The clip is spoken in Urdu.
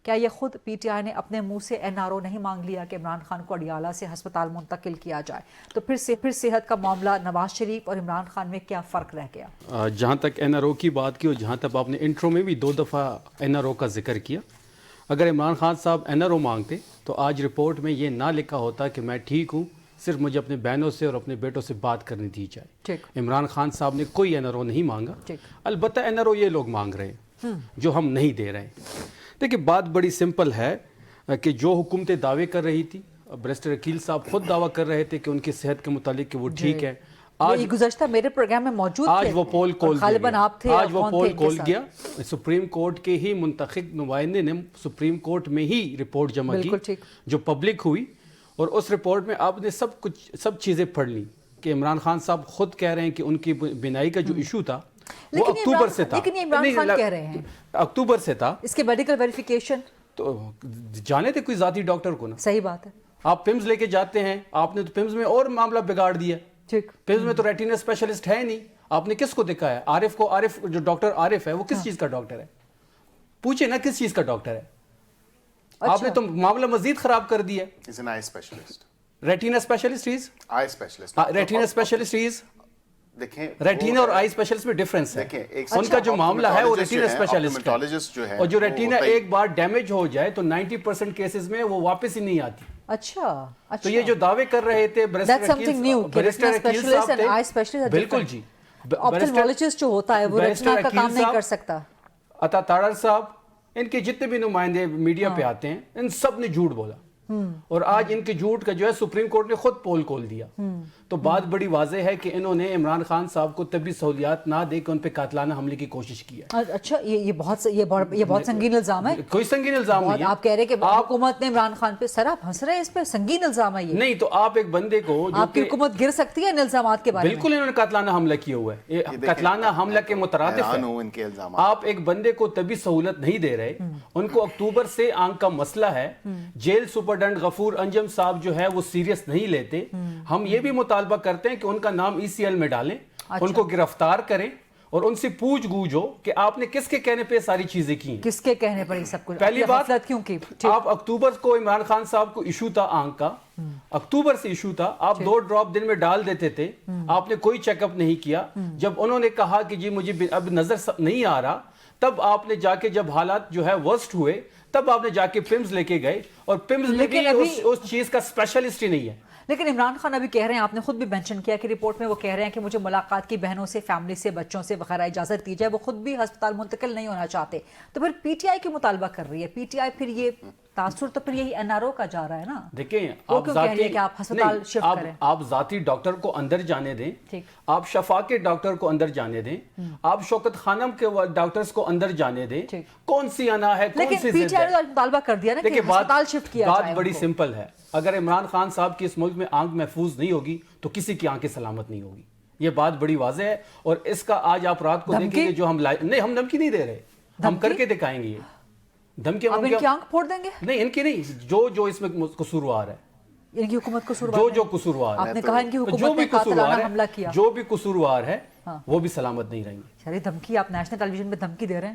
کیا یہ خود پی ٹی آئی نے اپنے منہ سے NRO نہیں مانگ لیا کہ عمران خان کو اڈیالہ سے ہسپتال منتقل کیا جائے؟ تو پھر صحت کا معاملہ نواز شریف اور عمران خان میں کیا فرق رہ گیا؟ جہاں تک NRO کی بات کی اور جہاں تک آپ نے انٹرو میں بھی 2 دفعہ NRO کا ذکر کیا، اگر عمران خان صاحب NRO مانگتے تو آج رپورٹ میں یہ نہ لکھا ہوتا کہ میں ٹھیک ہوں، صرف مجھے اپنے بہنوں سے اور اپنے بیٹوں سے بات کرنی دی جائے۔ عمران خان صاحب نے کوئی NRO نہیں مانگا، البتہ NRO یہ لوگ مانگ رہے ہیں جو ہم نہیں دے رہے ہیں۔ دیکھیں بات بڑی سمپل ہے کہ جو حکومتیں دعوے کر رہی تھی، بیرسٹر عقیل صاحب خود دعویٰ کر رہے تھے کہ ان کی صحت کے متعلق کہ وہ ٹھیک ہے، آج گزشتہ میرے پروگرام میں موجود تھے، آج وہ پول کھول گیا، آج وہ پول کھول گیا۔ سپریم کورٹ کے ہی منتخب نمائندے نے سپریم کورٹ میں ہی رپورٹ جمع کی جو پبلک ہوئی، اور اس رپورٹ میں آپ نے سب چیزیں پڑھ لی کہ عمران خان صاحب خود کہہ رہے ہیں کہ ان کی بینائی کا جو ایشو تھا وہ اکتوبر سے تھا، لیکن یہ عمران خان کہہ رہے ہیں اکتوبر سے تھا، اس کے میڈیکل ویریفیکیشن تو جانے تھے کوئی ذاتی ڈاکٹر کو نا۔ صحیح بات ہے، آپ پمز لے کے جاتے ہیں، آپ نے تو پمز میں اور معاملہ بگاڑ دیا۔ پمز میں تو ریٹینا اسپیشلسٹ ہے نہیں، آپ نے کس کو دکھایا؟ عارف کو۔ عارف جو ڈاکٹر عارف ہے وہ کس چیز کا ڈاکٹر ہے؟ پوچھے نا کس چیز کا ڈاکٹر ہے؟ آپ نے تو معاملہ مزید خراب کر دیا۔ ریٹینا اسپیشلسٹ ریٹینا اسپیشلسٹ دیکھیں ریٹینا اور آئی اسپیشلسٹ میں ڈیفرنس ہے، ان کا جو معاملہ ہے وہ ریٹینا اسپیشلسٹ ہے، اور جو ریٹینا ایک بار ڈیمیج ہو جائے تو 90% کیسز میں وہ واپس ہی نہیں آتی۔ اچھا تو یہ جو دعوے کر رہے تھے بیرسٹر عقیل صاحب تھے، بالکل جی، آپتھالمولوجسٹ جو ہوتا ہے وہ ریٹنا کا کام نہیں کر سکتا۔ عطا تاڑر صاحب، ان کے جتنے بھی نمائندے میڈیا پہ آتے ہیں ان سب نے جھوٹ بولا، اور آج ان کے جھوٹ کا جو ہے سپریم کورٹ نے خود پول کھول دیا۔ تو بات بڑی واضح ہے کہ انہوں نے عمران خان صاحب کو طبی سہولیات نہ دے کے ان پہ قاتلانہ حملے کی کوشش کی ہے۔ اچھا، یہ بہت سنگین الزام ہے۔ کوئی سنگین الزام نہیں ہے۔ آپ کہہ رہے کہ حکومت نے عمران خان پہ، سر آپ ہنس رہے ہیں، اس پہ سنگین الزام ہے یہ؟ نہیں تو آپ ایک بندے کو، آپ کی حکومت گر سکتی ہے ان الزامات کے بارے میں؟ بالکل انہوں نے قاتلانہ حملہ کیا ہوا ہے، قاتلانہ حملہ کے مترادف ہے۔ آپ ایک بندے کو طبی سہولت نہیں دے رہے، ان کو اکتوبر سے آنکھ کا مسئلہ ہے، جیل سپرڈنٹ غفور انجم صاحب جو ہے وہ سیریس نہیں لیتے۔ ہم یہ بھی مطالبہ کرتے ہیں کہ ان کا نام ECL میں ڈالیں، ان کو گرفتار کریں اور ان سے پوچھ گوچھ ہو کہ آپ نے کس کے کہنے پہ ساری چیزیں کی ہیں، کس کے کہنے پر یہ سب کچھ؟ پہلی بات کیوں کی؟ آپ اکتوبر کو عمران خان صاحب کو ایشو تھا آنکھ کا، اکتوبر سے ایشو تھا، آپ 2 ڈراپ دن میں ڈال دیتے تھے، آپ نے کوئی چیک اپ نہیں کیا۔ جب انہوں نے کہا کہ جی مجھے اب نظر نہیں آ رہا، تب آپ نے جا کے، جب حالات جو ہے ورسٹ ہوئے، تب آپ نے جا کے پمز لے کے گئے، اور پمز میں بھی اس چیز کا اسپیشلسٹ ہی نہیں ہے۔ لیکن عمران خان ابھی کہہ رہے ہیں، آپ نے خود بھی مینشن کیا کہ رپورٹ میں وہ کہہ رہے ہیں کہ مجھے ملاقات کی بہنوں سے، فیملی سے، بچوں سے وغیرہ اجازت دی جائے، وہ خود بھی ہسپتال منتقل نہیں ہونا چاہتے۔ تو پھر پی ٹی آئی کی مطالبہ کر رہی ہے، پی ٹی آئی پھر یہ تاثر تو پھر یہی NRO کا جا رہا ہے نا۔ دیکھیں آپ ذاتی ڈاکٹر کو اندر جانے دیں، آپ شفا کے ڈاکٹر کو اندر جانے دیں، آپ شوکت خانم کے ڈاکٹرز کو اندر جانے دیں، کون سی انا ہے، کون سی ضد ہے؟ مطالبہ کر دیا نا کہ ہسپتال شفٹ کیا جائے۔ بات بڑی سمپل ہے، اگر عمران خان صاحب کی اس ملک میں آنکھ محفوظ نہیں ہوگی تو کسی کی آنکھیں سلامت نہیں ہوگی، یہ بات بڑی واضح ہے۔ اور اس کا آج آپ رات کو دیکھیں گے جو ہم نہیں، ہم دھمکی نہیں دے رہے، ہم کر کے دکھائیں گے۔ یہ دھمکی اب ان کی آنکھ پھوڑ دیں گے؟ نہیں، ان کی نہیں، جو اس میں قصوروار ہے، ان کی حکومت قصوروار، جو قصوروار ہے، آپ نے کہا ان کی حکومت نے قاتلانہ حملہ کیا، جو بھی قصوروار ہے وہ بھی سلامت نہیں رہیں گے۔ دھمکی، آپ نیشنل ٹیلی ویژن پہ دھمکی دے رہے ہیں۔